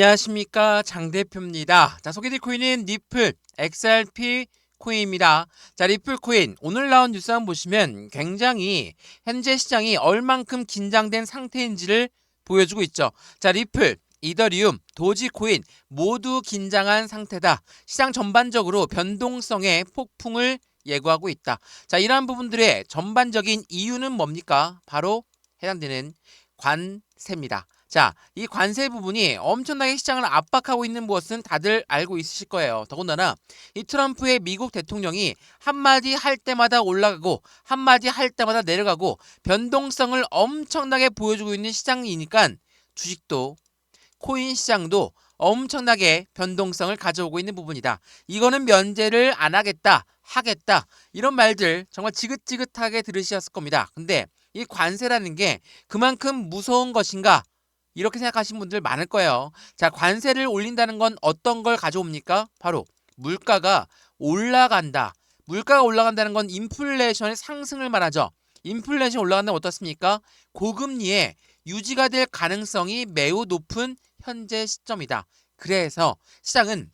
안녕하십니까, 장 대표입니다. 자, 소개드릴 코인은 리플 XRP 코인입니다. 자, 리플 코인 오늘 나온 뉴스 한번 보시면 굉장히 현재 시장이 얼만큼 긴장된 상태인지를 보여주고 있죠. 자, 리플, 이더리움, 도지코인 모두 긴장한 상태다. 시장 전반적으로 변동성의 폭풍을 예고하고 있다. 자, 이러한 부분들의 전반적인 이유는 뭡니까? 바로 해당되는 관세입니다. 자, 이 관세 부분이 엄청나게 시장을 압박하고 있는 것은 다들 알고 있으실 거예요. 더군다나 이 트럼프의 미국 대통령이 한마디 할 때마다 올라가고 한마디 할 때마다 내려가고 변동성을 엄청나게 보여주고 있는 시장이니까 주식도 코인 시장도 엄청나게 변동성을 가져오고 있는 부분이다. 이거는 면제를 안 하겠다, 하겠다, 이런 말들 정말 지긋지긋하게 들으셨을 겁니다. 근데 이 관세라는 게 그만큼 무서운 것인가? 이렇게 생각하시는 분들 많을 거예요. 자, 관세를 올린다는 건 어떤 걸 가져옵니까? 바로 물가가 올라간다. 물가가 올라간다는 건 인플레이션의 상승을 말하죠. 인플레이션이 올라간다면 어떻습니까? 고금리에 유지가 될 가능성이 매우 높은 현재 시점이다. 그래서 시장은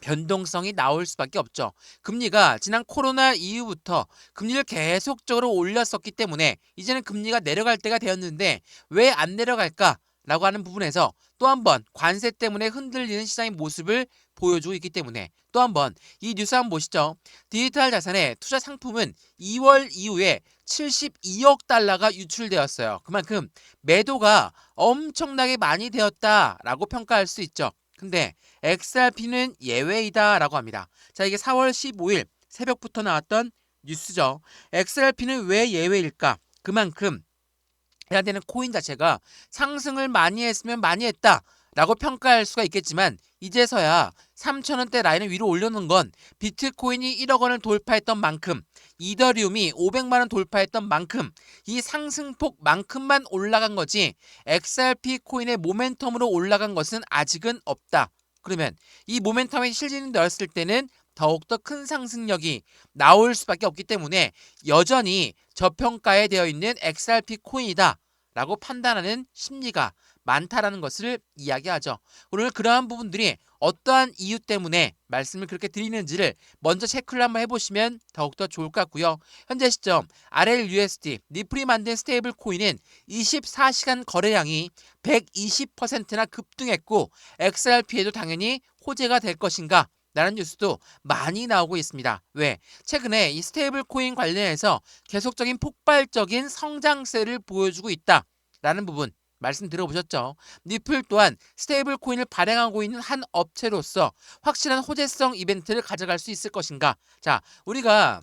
변동성이 나올 수밖에 없죠. 금리가 지난 코로나 이후부터 금리를 계속적으로 올렸었기 때문에 이제는 금리가 내려갈 때가 되었는데 왜 안 내려갈까? 라고 하는 부분에서 또 한 번 관세 때문에 흔들리는 시장의 모습을 보여주고 있기 때문에 또 한 번 이 뉴스 한번 보시죠. 디지털 자산의 투자 상품은 2월 이후에 72억 달러가 유출되었어요. 그만큼 매도가 엄청나게 많이 되었다라고 평가할 수 있죠. 근데 XRP는 예외이다라고 합니다. 자, 이게 4월 15일 새벽부터 나왔던 뉴스죠. XRP는 왜 예외일까? 그만큼 해야 되는 코인 자체가 상승을 많이 했으면 많이 했다라고 평가할 수가 있겠지만 이제서야 3,000원대 라인을 위로 올려놓은 건 비트코인이 1억 원을 돌파했던 만큼 이더리움이 500만 원 돌파했던 만큼 이 상승폭만큼만 올라간 거지 XRP 코인의 모멘텀으로 올라간 것은 아직은 없다. 그러면 이 모멘텀이 실질이 되었을 때는 더욱더 큰 상승력이 나올 수밖에 없기 때문에 여전히 저평가에 되어 있는 XRP 코인이다 라고 판단하는 심리가 많다라는 것을 이야기하죠. 오늘 그러한 부분들이 어떠한 이유 때문에 말씀을 그렇게 드리는지를 먼저 체크를 한번 해보시면 더욱더 좋을 것 같고요. 현재 시점 RLUSD 리플이 만든 스테이블 코인은 24시간 거래량이 120%나 급등했고 XRP에도 당연히 호재가 될 것인가? 라는 뉴스도 많이 나오고 있습니다. 왜? 최근에 이 스테이블 코인 관련해서 계속적인 폭발적인 성장세를 보여주고 있다라는 부분 말씀 들어보셨죠? 리플 또한 스테이블 코인을 발행하고 있는 한 업체로서 확실한 호재성 이벤트를 가져갈 수 있을 것인가? 자, 우리가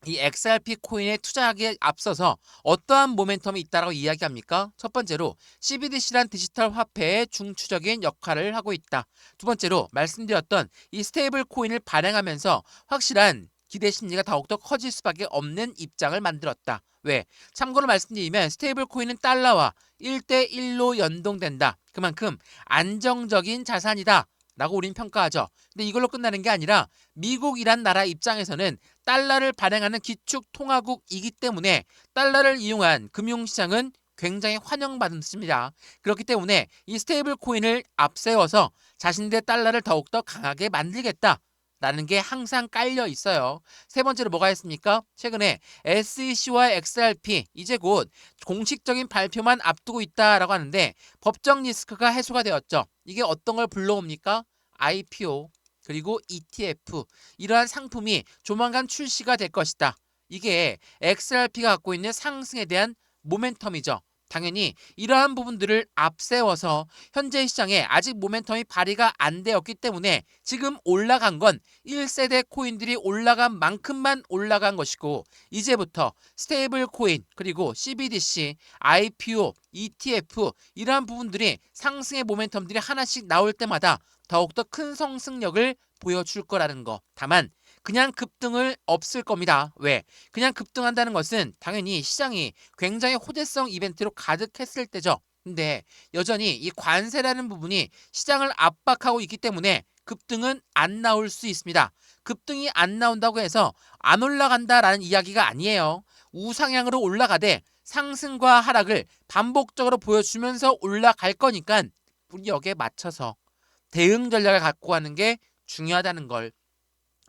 이 XRP 코인에 투자하기에 앞서서 어떠한 모멘텀이 있다고 이야기합니까? 첫 번째로 CBDC란 디지털 화폐의 중추적인 역할을 하고 있다. 두 번째로 말씀드렸던 이 스테이블 코인을 발행하면서 확실한 기대 심리가 더욱더 커질 수밖에 없는 입장을 만들었다. 왜? 참고로 말씀드리면 스테이블 코인은 달러와 1대1로 연동된다. 그만큼 안정적인 자산이다. 라고 우리는 평가하죠. 근데 이걸로 끝나는 게 아니라 미국이란 나라 입장에서는 달러를 발행하는 기축 통화국이기 때문에 달러를 이용한 금융시장은 굉장히 환영받습니다. 그렇기 때문에 이 스테이블 코인을 앞세워서 자신들의 달러를 더욱더 강하게 만들겠다라는 게 항상 깔려 있어요. 세 번째로 뭐가 있습니까? 최근에 SEC와 XRP 이제 곧 공식적인 발표만 앞두고 있다라고 하는데 법적 리스크가 해소가 되었죠. 이게 어떤 걸 불러옵니까? IPO 그리고 ETF 이러한 상품이 조만간 출시가 될 것이다. 이게 XRP가 갖고 있는 상승에 대한 모멘텀이죠. 당연히 이러한 부분들을 앞세워서 현재 시장에 아직 모멘텀이 발휘가 안 되었기 때문에 지금 올라간 건 1세대 코인들이 올라간 만큼만 올라간 것이고 이제부터 스테이블 코인 그리고 CBDC, IPO, ETF 이러한 부분들이 상승의 모멘텀들이 하나씩 나올 때마다 더욱더 큰 성승력을 보여줄 거라는 거. 다만 그냥 급등을 없을 겁니다. 왜? 그냥 급등한다는 것은 당연히 시장이 굉장히 호재성 이벤트로 가득했을 때죠. 근데 여전히 이 관세라는 부분이 시장을 압박하고 있기 때문에 급등은 안 나올 수 있습니다. 급등이 안 나온다고 해서 안 올라간다라는 이야기가 아니에요. 우상향으로 올라가되 상승과 하락을 반복적으로 보여주면서 올라갈 거니까 우리 여기에 맞춰서 대응 전략을 갖고 가는 게 중요하다는 걸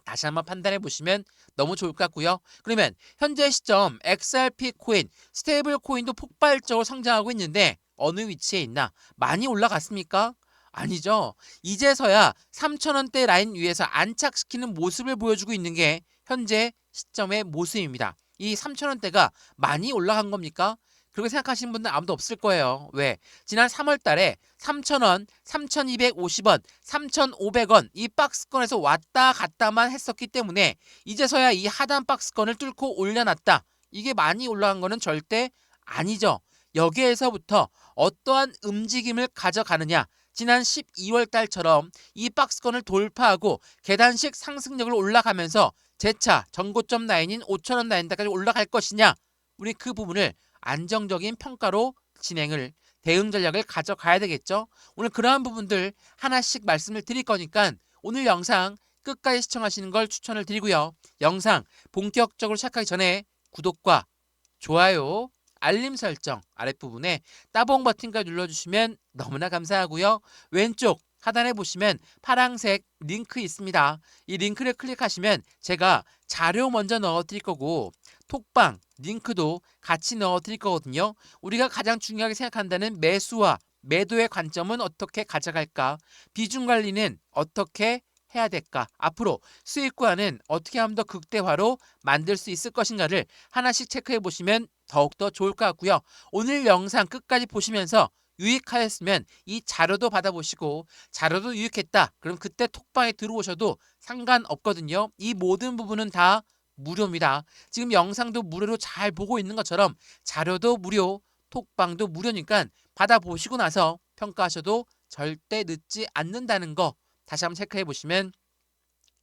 다시 한번 판단해 보시면 너무 좋을 것 같고요. 그러면 현재 시점 XRP 코인, 스테이블 코인도 폭발적으로 성장하고 있는데 어느 위치에 있나? 많이 올라갔습니까? 아니죠. 이제서야 3,000원대 라인 위에서 안착시키는 모습을 보여주고 있는 게 현재 시점의 모습입니다. 이 3,000원대가 많이 올라간 겁니까? 그렇게 생각하시는 분들 아무도 없을 거예요. 왜? 지난 3월 달에 3,000원, 3,250원, 3,500원 이 박스권에서 왔다 갔다만 했었기 때문에 이제서야 이 하단 박스권을 뚫고 올려놨다. 이게 많이 올라간 거는 절대 아니죠. 여기에서부터 어떠한 움직임을 가져가느냐. 지난 12월 달처럼 이 박스권을 돌파하고 계단식 상승력을 올라가면서 재차 전고점 라인인 5,000원 라인까지 올라갈 것이냐. 우리 그 부분을 안정적인 평가로 진행을 대응 전략을 가져가야 되겠죠. 오늘 그러한 부분들 하나씩 말씀을 드릴 거니까 오늘 영상 끝까지 시청하시는 걸 추천을 드리고요. 영상 본격적으로 시작하기 전에 구독과 좋아요, 알림 설정 아랫부분에 따봉 버튼까지 눌러주시면 너무나 감사하고요. 왼쪽 하단에 보시면 파란색 링크 있습니다. 이 링크를 클릭하시면 제가 자료 먼저 넣어 드릴 거고 톡방 링크도 같이 넣어 드릴 거거든요. 우리가 가장 중요하게 생각한다는 매수와 매도의 관점은 어떻게 가져갈까? 비중 관리는 어떻게 해야 될까? 앞으로 수익과는 어떻게 하면 더 극대화로 만들 수 있을 것인가를 하나씩 체크해 보시면 더욱더 좋을 것 같고요. 오늘 영상 끝까지 보시면서 유익하였으면 이 자료도 받아보시고 자료도 유익했다. 그럼 그때 톡방에 들어오셔도 상관없거든요. 이 모든 부분은 다 무료입니다. 지금 영상도 무료로 잘 보고 있는 것처럼 자료도 무료, 톡방도 무료니까 받아보시고 나서 평가하셔도 절대 늦지 않는다는 거 다시 한번 체크해 보시면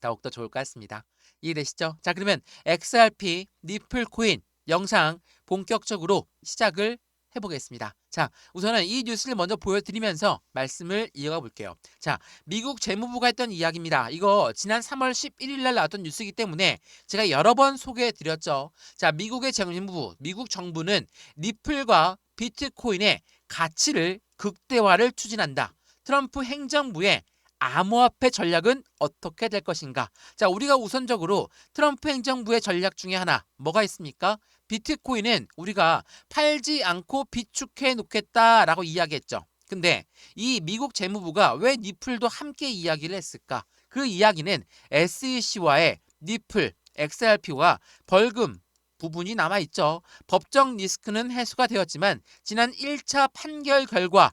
더욱더 좋을 것 같습니다. 이해되시죠? 자, 그러면 XRP 니플 코인 영상 본격적으로 시작을 해보겠습니다. 자, 우선은 이 뉴스를 먼저 보여드리면서 말씀을 이어가 볼게요. 자, 미국 재무부가 했던 이야기입니다. 이거 지난 3월 11일 날 나왔던 뉴스이기 때문에 제가 여러 번 소개해드렸죠. 자, 미국의 재무부, 미국 정부는 리플과 비트코인의 가치를 극대화를 추진한다. 트럼프 행정부의 암호화폐 전략은 어떻게 될 것인가? 자, 우리가 우선적으로 트럼프 행정부의 전략 중에 하나 뭐가 있습니까? 비트코인은 우리가 팔지 않고 비축해 놓겠다라고 이야기했죠. 근데 이 미국 재무부가 왜 니플도 함께 이야기를 했을까? 그 이야기는 SEC와의 니플, XRP와 벌금 부분이 남아있죠. 법적 리스크는 해소가 되었지만 지난 1차 판결 결과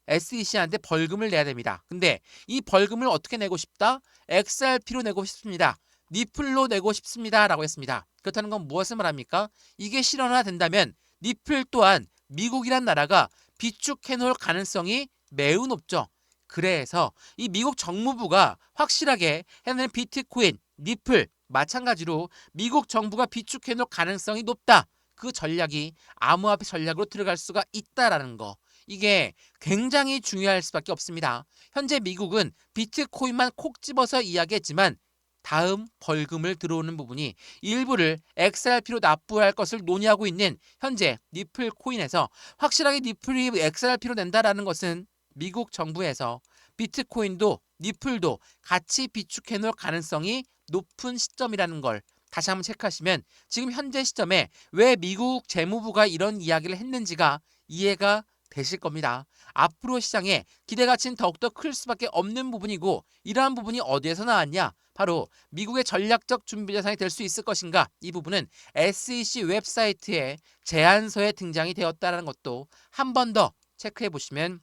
SEC한테 벌금을 내야 됩니다. 근데 이 벌금을 어떻게 내고 싶다? XRP로 내고 싶습니다. 니플로 내고 싶습니다. 라고 했습니다. 그렇다는 건 무엇을 말합니까? 이게 실현화된다면 니플 또한 미국이란 나라가 비축해 놓을 가능성이 매우 높죠. 그래서 이 미국 정무부가 확실하게 해내는 비트코인, 니플 마찬가지로 미국 정부가 비축해 놓을 가능성이 높다. 그 전략이 암호화폐 전략으로 들어갈 수가 있다라는 거. 이게 굉장히 중요할 수밖에 없습니다. 현재 미국은 비트코인만 콕 집어서 이야기했지만 다음 벌금을 들어오는 부분이 일부를 XRP로 납부할 것을 논의하고 있는 현재 니플 코인에서 확실하게 니플이 XRP로 낸다라는 것은 미국 정부에서 비트코인도 니플도 같이 비축해 놓을 가능성이 높은 시점이라는 걸 다시 한번 체크하시면 지금 현재 시점에 왜 미국 재무부가 이런 이야기를 했는지가 이해가 되실 겁니다. 앞으로 시장에 기대 가치는 더욱더 클 수밖에 없는 부분이고 이러한 부분이 어디에서 나왔냐? 바로 미국의 전략적 준비 자산이 될 수 있을 것인가? 이 부분은 SEC 웹사이트에 제안서에 등장이 되었다는 것도 한 번 더 체크해 보시면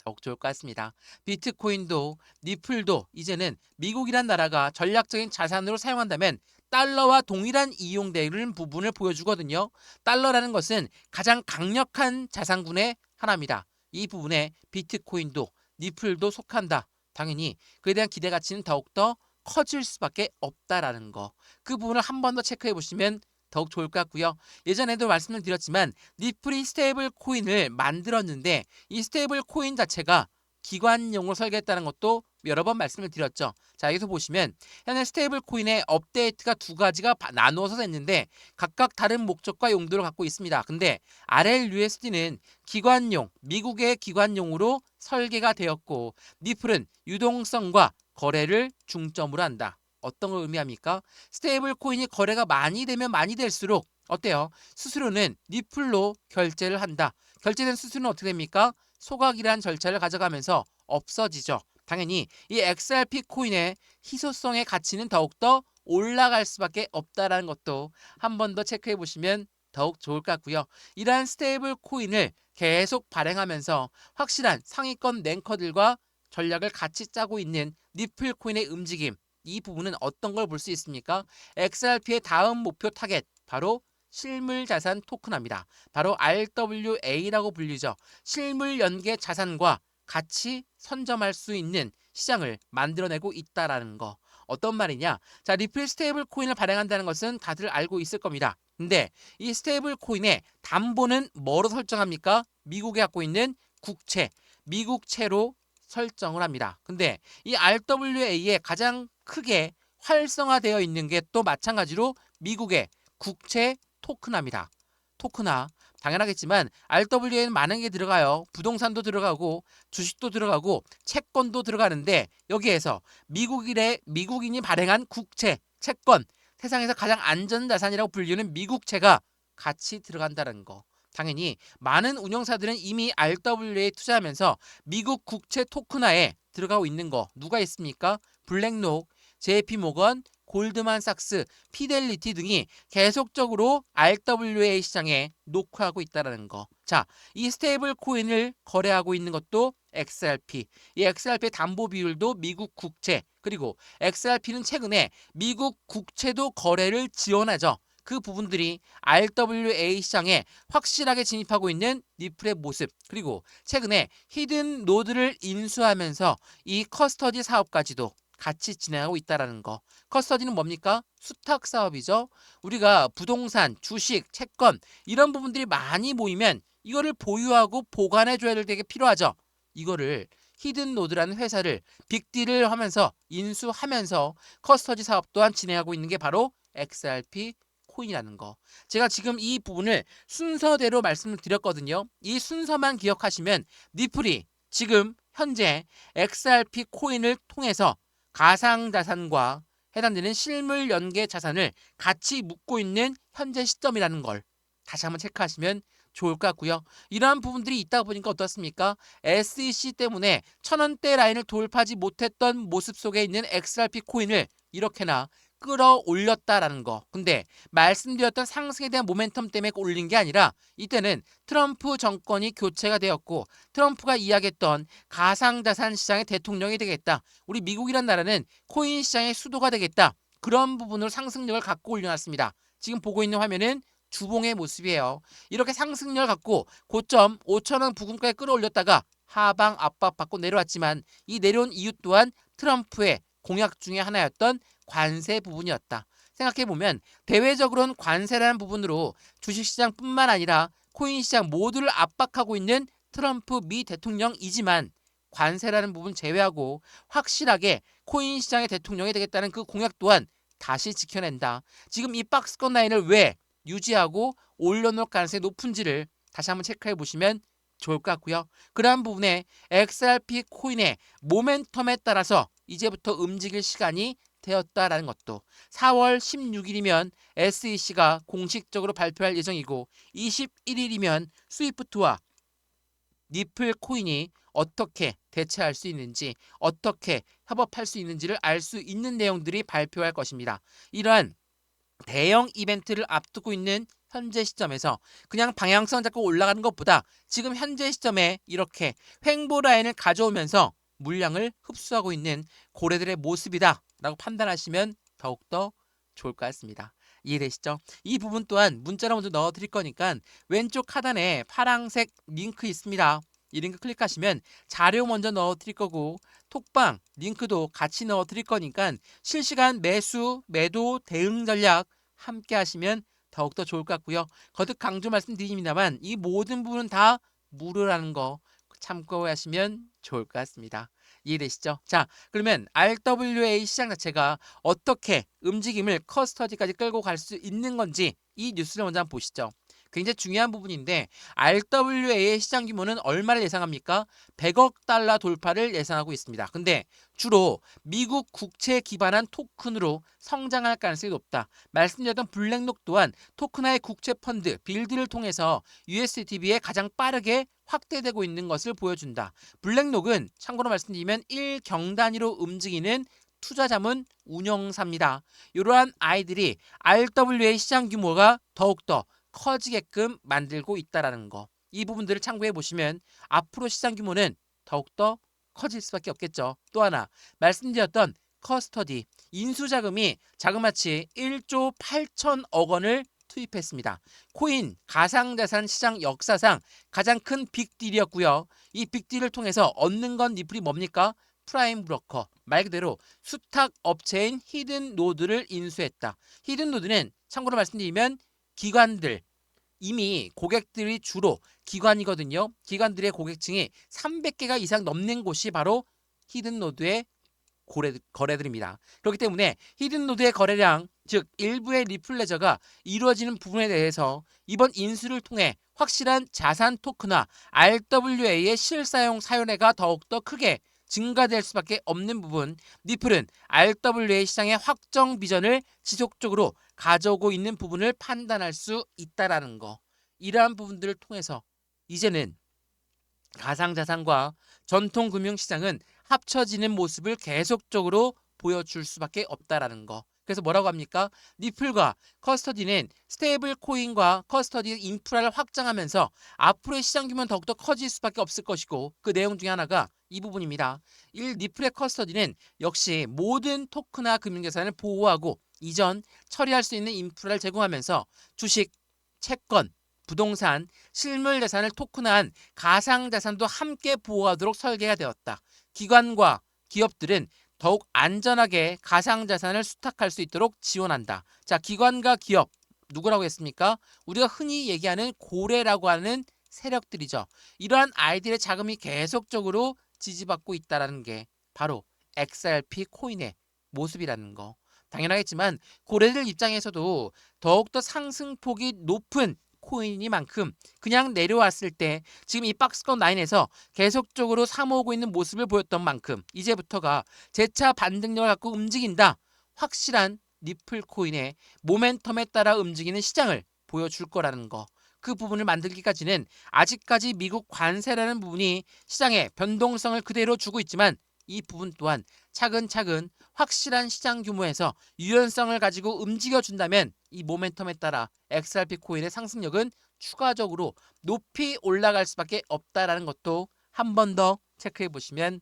더욱 좋을 것 같습니다. 비트코인도 니플도 이제는 미국이란 나라가 전략적인 자산으로 사용한다면 달러와 동일한 이용되는 부분을 보여주거든요. 달러라는 것은 가장 강력한 자산군의 하나입니다. 이 부분에 비트코인도 니플도 속한다. 당연히 그에 대한 기대 가치는 더욱더 커질 수밖에 없다라는 거. 그 부분을 한 번 더 체크해 보시면 더욱 좋을 것 같고요. 예전에도 말씀을 드렸지만 니플이 스테이블 코인을 만들었는데 이 스테이블 코인 자체가 기관용으로 설계했다는 것도 여러 번 말씀을 드렸죠. 자, 여기서 보시면 현재 스테이블 코인의 업데이트가 두 가지가 나누어서 됐는데 각각 다른 목적과 용도를 갖고 있습니다. 근데 RLUSD는 기관용, 미국의 기관용으로 설계가 되었고 니플은 유동성과 거래를 중점으로 한다. 어떤 걸 의미합니까? 스테이블 코인이 거래가 많이 되면 많이 될수록 어때요? 수수료는 니플로 결제를 한다. 결제된 수수료는 어떻게 됩니까? 소각이란 절차를 가져가면서 없어지죠. 당연히 이 XRP 코인의 희소성의 가치는 더욱더 올라갈 수밖에 없다는 것도 한 번 더 체크해 보시면 더욱 좋을 것 같고요. 이러한 스테이블 코인을 계속 발행하면서 확실한 상위권 랭커들과 전략을 같이 짜고 있는 니플 코인의 움직임, 이 부분은 어떤 걸 볼 수 있습니까? XRP의 다음 목표 타겟, 바로 실물자산 토큰화입니다. 바로 RWA라고 불리죠. 실물 연계 자산과 같이 선점할 수 있는 시장을 만들어내고 있다라는 거. 어떤 말이냐? 자, 리플 스테이블 코인을 발행한다는 것은 다들 알고 있을 겁니다. 근데 이 스테이블 코인의 담보는 뭐로 설정합니까? 미국에 갖고 있는 국채, 미국채로 설정을 합니다. 근데 이 RWA에 가장 크게 활성화되어 있는 게 또 마찬가지로 미국의 국채 토큰화입니다. 토큰화. 당연하겠지만 RWA는 많은 게 들어가요. 부동산도 들어가고 주식도 들어가고 채권도 들어가는데 여기에서 미국인이 발행한 국채, 채권, 세상에서 가장 안전자산이라고 불리는 미국채가 같이 들어간다는 거. 당연히 많은 운영사들은 이미 RWA에 투자하면서 미국 국채 토큰화에 들어가고 있는 거 누가 있습니까? 블랙록, JP모건, 골드만삭스, 피델리티 등이 계속적으로 RWA 시장에 녹화하고 있다는 거. 자, 이 스테이블 코인을 거래하고 있는 것도 XRP. 이 XRP의 담보 비율도 미국 국채. 그리고 XRP는 최근에 미국 국채도 거래를 지원하죠. 그 부분들이 RWA 시장에 확실하게 진입하고 있는 니플의 모습, 그리고 최근에 히든 노드를 인수하면서 이 커스터디 사업까지도 같이 진행하고 있다는 거. 커스터디는 뭡니까? 수탁 사업이죠. 우리가 부동산, 주식, 채권 이런 부분들이 많이 모이면 이거를 보유하고 보관해줘야 될 게 필요하죠. 이거를 히든 노드라는 회사를 빅딜을 하면서 인수하면서 커스터디 사업 또한 진행하고 있는 게 바로 XRP 코인이라는 거. 제가 지금 이 부분을 순서대로 말씀을 드렸거든요. 이 순서만 기억하시면 니플이 지금 현재 XRP 코인을 통해서 가상자산과 해당되는 실물 연계 자산을 같이 묶고 있는 현재 시점이라는 걸 다시 한번 체크하시면 좋을 것 같고요. 이러한 부분들이 있다 보니까 어떻습니까? SEC 때문에 1000원대 라인을 돌파하지 못했던 모습 속에 있는 XRP 코인을 이렇게나 끌어올렸다라는 거. 근데 말씀드렸던 상승에 대한 모멘텀 때문에 올린 게 아니라 이때는 트럼프 정권이 교체가 되었고 트럼프가 이야기했던 가상자산 시장의 대통령이 되겠다. 우리 미국이란 나라는 코인 시장의 수도가 되겠다. 그런 부분으로 상승력을 갖고 올려놨습니다. 지금 보고 있는 화면은 주봉의 모습이에요. 이렇게 상승력을 갖고 고점 5,000원 부근까지 끌어올렸다가 하방 압박받고 내려왔지만 이 내려온 이유 또한 트럼프의 공약 중에 하나였던 관세 부분이었다. 생각해보면 대외적으로는 관세라는 부분으로 주식시장뿐만 아니라 코인시장 모두를 압박하고 있는 트럼프 미 대통령이지만 관세라는 부분 제외하고 확실하게 코인시장의 대통령이 되겠다는 그 공약 또한 다시 지켜낸다. 지금 이 박스권 라인을 왜 유지하고 올려놓을 가능성이 높은지를 다시 한번 체크해 보시면 좋을 것 같고요. 그러한 부분에 XRP 코인의 모멘텀에 따라서 이제부터 움직일 시간이 되었다라는 것도 4월 16일이면 SEC가 공식적으로 발표할 예정이고 21일이면 스위프트와 니플 코인이 어떻게 대체할 수 있는지 어떻게 협업할 수 있는지를 알 수 있는 내용들이 발표할 것입니다. 이러한 대형 이벤트를 앞두고 있는 현재 시점에서 그냥 방향성 잡고 올라가는 것보다 지금 현재 시점에 이렇게 횡보 라인을 가져오면서 물량을 흡수하고 있는 고래들의 모습이다 라고 판단하시면 더욱더 좋을 것 같습니다. 이해되시죠? 이 부분 또한 문자로 먼저 넣어 드릴 거니까 왼쪽 하단에 파란색 링크 있습니다. 이 링크 클릭하시면 자료 먼저 넣어 드릴 거고 톡방 링크도 같이 넣어 드릴 거니까 실시간 매수, 매도, 대응 전략 함께 하시면 더욱더 좋을 것 같고요. 거듭 강조 말씀드립니다만 이 모든 부분은 다 무료라는 거 참고하시면 좋을 것 같습니다. 이해되시죠? 자, 그러면 RWA 시장 자체가 어떻게 움직임을 커스터디까지 끌고 갈 수 있는 건지 이 뉴스를 먼저 한번 보시죠. 굉장히 중요한 부분인데 RWA의 시장 규모는 얼마를 예상합니까? 100억 달러 돌파를 예상하고 있습니다. 근데 주로 미국 국채 기반한 토큰으로 성장할 가능성이 높다. 말씀드렸던 블랙록 또한 토큰화의 국채 펀드 빌드를 통해서 USDT에 가장 빠르게 확대되고 있는 것을 보여준다. 블랙록은 참고로 말씀드리면 1경 단위로 움직이는 투자자문 운영사입니다. 이러한 아이들이 RWA 시장 규모가 더욱더 커지게끔 만들고 있다라는 거. 이 부분들을 참고해 보시면 앞으로 시장 규모는 더욱더 커질 수밖에 없겠죠. 또 하나 말씀드렸던 커스터디 인수자금이 자그마치 1조 8천억 원을 투입했습니다. 코인 가상자산 시장 역사상 가장 큰 빅딜이었고요. 이 빅딜을 통해서 얻는 건 리플이 뭡니까? 프라임 브로커 말 그대로 수탁 업체인 히든노드를 인수했다. 히든노드는 참고로 말씀드리면 기관들 이미 고객들이 주로 기관이거든요. 기관들의 고객층이 300개가 이상 넘는 곳이 바로 히든노드의 거래들입니다. 그렇기 때문에 히든노드의 거래량 즉 일부의 리플레저가 이루어지는 부분에 대해서 이번 인수를 통해 확실한 자산 토큰화 RWA의 실사용 사용례가 더욱더 크게 증가될 수밖에 없는 부분 리플은 RWA 시장의 확정 비전을 지속적으로 가져오고 있는 부분을 판단할 수 있다라는 거. 이러한 부분들을 통해서 이제는 가상자산과 전통금융시장은 합쳐지는 모습을 계속적으로 보여줄 수밖에 없다라는 거. 그래서 뭐라고 합니까? 리플과 커스터디는 스테이블 코인과 커스터디 인프라를 확장하면서 앞으로의 시장 규모는 더욱더 커질 수밖에 없을 것이고 그 내용 중에 하나가 이 부분입니다. 리플의 커스터디는 역시 모든 토큰화 금융자산을 보호하고 이전 처리할 수 있는 인프라를 제공하면서 주식, 채권, 부동산, 실물 자산을 토큰화한 가상자산도 함께 보호하도록 설계가 되었다. 기관과 기업들은 더욱 안전하게 가상자산을 수탁할 수 있도록 지원한다. 자, 기관과 기업 누구라고 했습니까? 우리가 흔히 얘기하는 고래라고 하는 세력들이죠. 이러한 아이들의 자금이 계속적으로 지지받고 있다는 게 바로 XRP 코인의 모습이라는 거. 당연하겠지만 고래들 입장에서도 더욱더 상승폭이 높은 코인이만큼 그냥 내려왔을 때 지금 이 박스권 라인에서 계속적으로 사모으고 있는 모습을 보였던 만큼 이제부터가 재차 반등력을 갖고 움직인다. 확실한 리플 코인의 모멘텀에 따라 움직이는 시장을 보여줄 거라는 거. 그 부분을 만들기까지는 아직까지 미국 관세라는 부분이 시장의 변동성을 그대로 주고 있지만 이 부분 또한 차근차근 확실한 시장 규모에서 유연성을 가지고 움직여준다면 이 모멘텀에 따라 XRP 코인의 상승력은 추가적으로 높이 올라갈 수밖에 없다라는 것도 한 번 더 체크해 보시면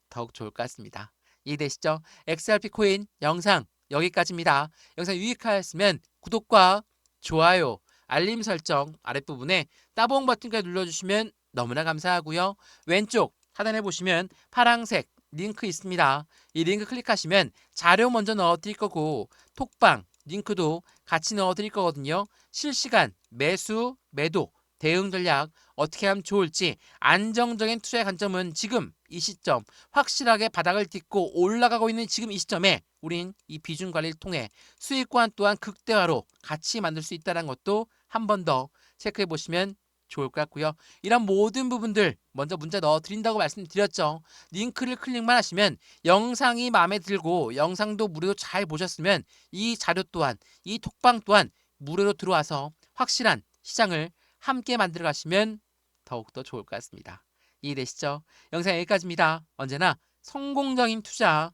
더욱 좋을 것 같습니다. 이해되시죠? XRP 코인 영상 여기까지입니다. 영상 유익하였으면 구독과 좋아요, 알림 설정 아랫부분에 따봉 버튼까지 눌러주시면 너무나 감사하고요. 왼쪽 하단에 보시면 파란색 링크 있습니다. 이 링크 클릭하시면 자료 먼저 넣어드릴 거고 톡방 링크도 같이 넣어드릴 거거든요. 실시간 매수, 매도, 대응 전략 어떻게 하면 좋을지 안정적인 투자의 관점은 지금 이 시점 확실하게 바닥을 딛고 올라가고 있는 지금 이 시점에 우린 이 비중 관리를 통해 수익권 또한 극대화로 같이 만들 수 있다는 것도 한 번 더 체크해 보시면 좋을 것 같고요. 이런 모든 부분들 먼저 문자 넣어드린다고 말씀드렸죠. 링크를 클릭만 하시면 영상이 마음에 들고 영상도 무료로 잘 보셨으면 이 자료 또한 이 톡방 또한 무료로 들어와서 확실한 시장을 함께 만들어 가시면 더욱더 좋을 것 같습니다. 이해되시죠? 영상 여기까지입니다. 언제나 성공적인 투자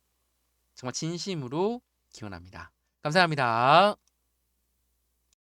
정말 진심으로 기원합니다. 감사합니다.